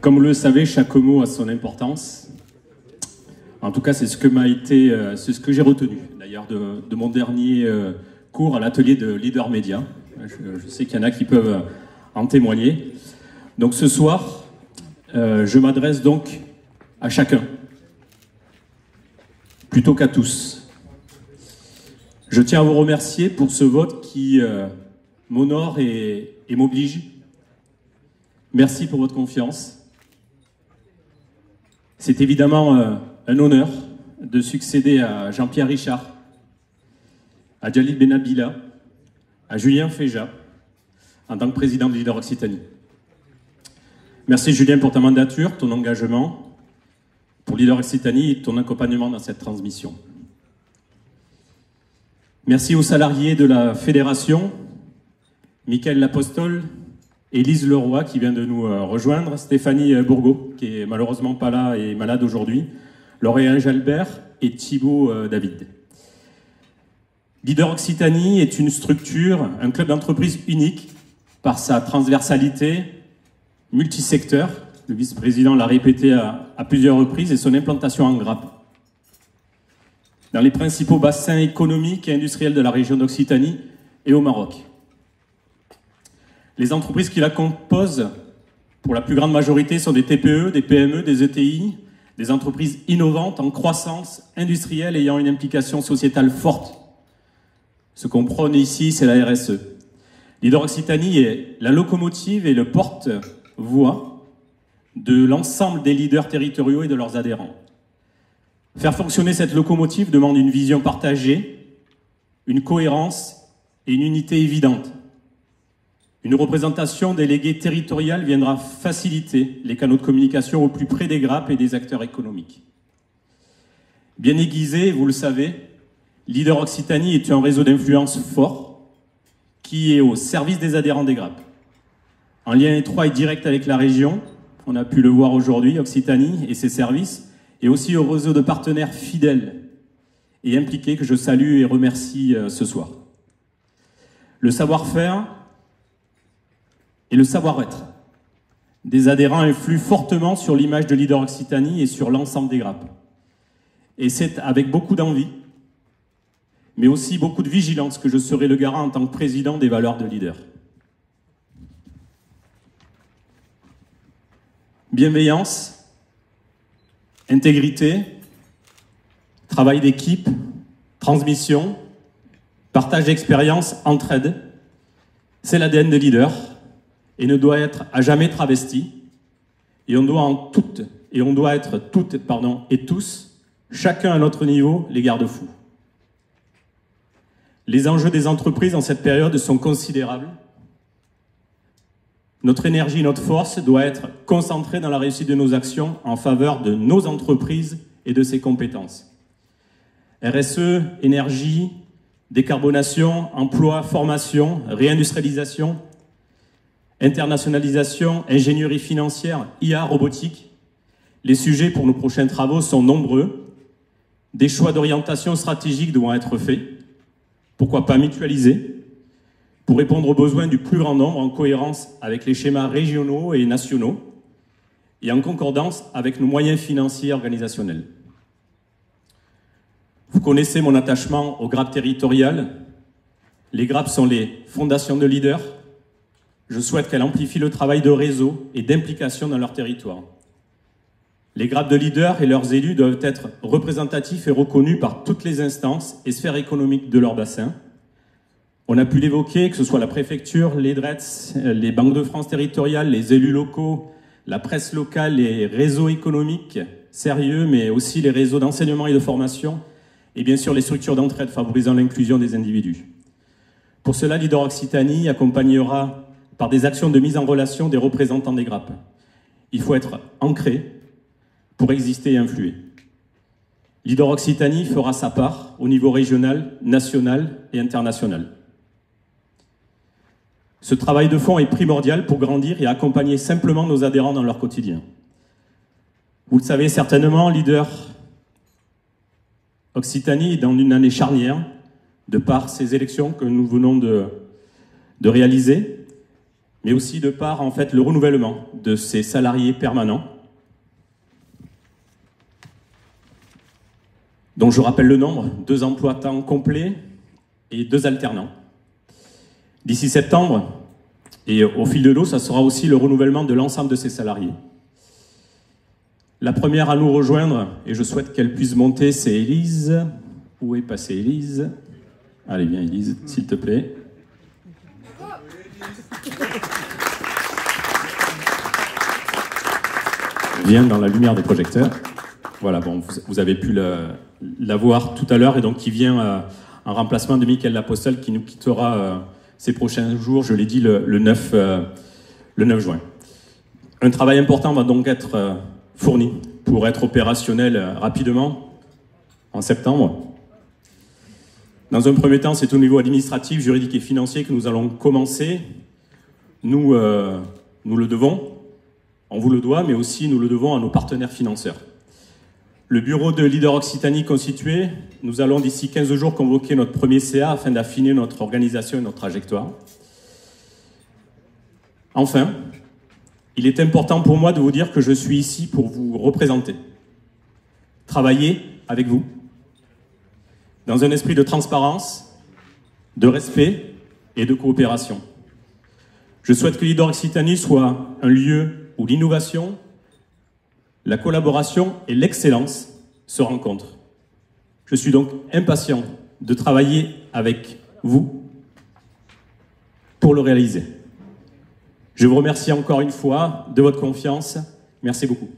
Comme vous le savez, chaque mot a son importance. En tout cas, c'est ce que j'ai retenu, d'ailleurs, de mon dernier cours à l'atelier de Leader Média. Je sais qu'il y en a qui peuvent en témoigner. Donc ce soir, je m'adresse donc à chacun, plutôt qu'à tous. Je tiens à vous remercier pour ce vote qui m'honore et m'oblige. Merci pour votre confiance. C'est évidemment un honneur de succéder à Jean-Pierre Richard, à Djalil Benabila, à Julien Féja, en tant que président de Leader Occitanie. Merci Julien pour ta mandature, ton engagement pour Leader Occitanie et ton accompagnement dans cette transmission. Merci aux salariés de la fédération, Michael Lapostole, Élise Leroy qui vient de nous rejoindre, Stéphanie Bourgault qui est malheureusement pas là et malade aujourd'hui, Laurent Jalbert et Thibaut David. Leader Occitanie est une structure, un club d'entreprise unique par sa transversalité, multisecteur, le vice-président l'a répété à plusieurs reprises, et son implantation en grappe. Dans les principaux bassins économiques et industriels de la région d'Occitanie et au Maroc. Les entreprises qui la composent, pour la plus grande majorité, sont des TPE, des PME, des ETI, des entreprises innovantes en croissance industrielle ayant une implication sociétale forte. Ce qu'on prône ici, c'est la RSE. Leader Occitanie est la locomotive et le porte-voix de l'ensemble des leaders territoriaux et de leurs adhérents. Faire fonctionner cette locomotive demande une vision partagée, une cohérence et une unité évidente. Une représentation déléguée territoriale viendra faciliter les canaux de communication au plus près des grappes et des acteurs économiques. Bien aiguisé, vous le savez, Leader Occitanie est un réseau d'influence fort qui est au service des adhérents des grappes. En lien étroit et direct avec la région, on a pu le voir aujourd'hui, Occitanie et ses services, et aussi au réseau de partenaires fidèles et impliqués que je salue et remercie ce soir. Le savoir-faire et le savoir-être des adhérents influent fortement sur l'image de Leader Occitanie et sur l'ensemble des grappes. Et c'est avec beaucoup d'envie, mais aussi beaucoup de vigilance que je serai le garant en tant que président des valeurs de Leader. Bienveillance, intégrité, travail d'équipe, transmission, partage d'expérience, entraide, c'est l'ADN de Leader et ne doit être à jamais travesti. Et on doit être toutes et tous, chacun à notre niveau, les garde-fous. Les enjeux des entreprises en cette période sont considérables. Notre énergie et notre force doivent être concentrées dans la réussite de nos actions en faveur de nos entreprises et de ses compétences. RSE, énergie, décarbonation, emploi, formation, réindustrialisation, internationalisation, ingénierie financière, IA, robotique. Les sujets pour nos prochains travaux sont nombreux. Des choix d'orientation stratégique doivent être faits. Pourquoi pas mutualiser pour répondre aux besoins du plus grand nombre en cohérence avec les schémas régionaux et nationaux et en concordance avec nos moyens financiers et organisationnels. Vous connaissez mon attachement aux grappes territoriales. Les grappes sont les fondations de Leader. Je souhaite qu'elles amplifient le travail de réseau et d'implication dans leur territoire. Les grappes de Leader et leurs élus doivent être représentatifs et reconnus par toutes les instances et sphères économiques de leur bassin. On a pu l'évoquer, que ce soit la préfecture, les DRETS, les banques de France territoriales, les élus locaux, la presse locale, les réseaux économiques sérieux, mais aussi les réseaux d'enseignement et de formation, et bien sûr les structures d'entraide favorisant l'inclusion des individus. Pour cela, Leader Occitanie accompagnera par des actions de mise en relation des représentants des grappes. Il faut être ancré pour exister et influer. Leader Occitanie fera sa part au niveau régional, national et international. Ce travail de fond est primordial pour grandir et accompagner simplement nos adhérents dans leur quotidien. Vous le savez certainement, Leader Occitanie est dans une année charnière, de par ces élections que nous venons de réaliser, mais aussi de par en fait le renouvellement de ces salariés permanents, dont je rappelle le nombre, 2 emplois à temps complets et 2 alternants. D'ici septembre, et au fil de l'eau, ça sera aussi le renouvellement de l'ensemble de ces salariés. La première à nous rejoindre, et je souhaite qu'elle puisse monter, c'est Élise. Où est passée Élise? Allez, viens Élise, s'il te plaît. Viens dans la lumière des projecteurs. Voilà, bon, vous avez pu la voir tout à l'heure, et donc qui vient en remplacement de Michael Lapostole, qui nous quittera ces prochains jours, je l'ai dit, le 9 juin. Un travail important va donc être fourni pour être opérationnel rapidement en septembre. Dans un premier temps, c'est au niveau administratif, juridique et financier que nous allons commencer. Nous le devons, on vous le doit, mais aussi nous le devons à nos partenaires financeurs. Le bureau de Leader Occitanie constitué, nous allons d'ici 15 jours convoquer notre premier CA afin d'affiner notre organisation et notre trajectoire. Enfin, il est important pour moi de vous dire que je suis ici pour vous représenter, travailler avec vous, dans un esprit de transparence, de respect et de coopération. Je souhaite que Leader Occitanie soit un lieu où l'innovation, la collaboration et l'excellence se rencontrent. Je suis donc impatient de travailler avec vous pour le réaliser. Je vous remercie encore une fois de votre confiance. Merci beaucoup.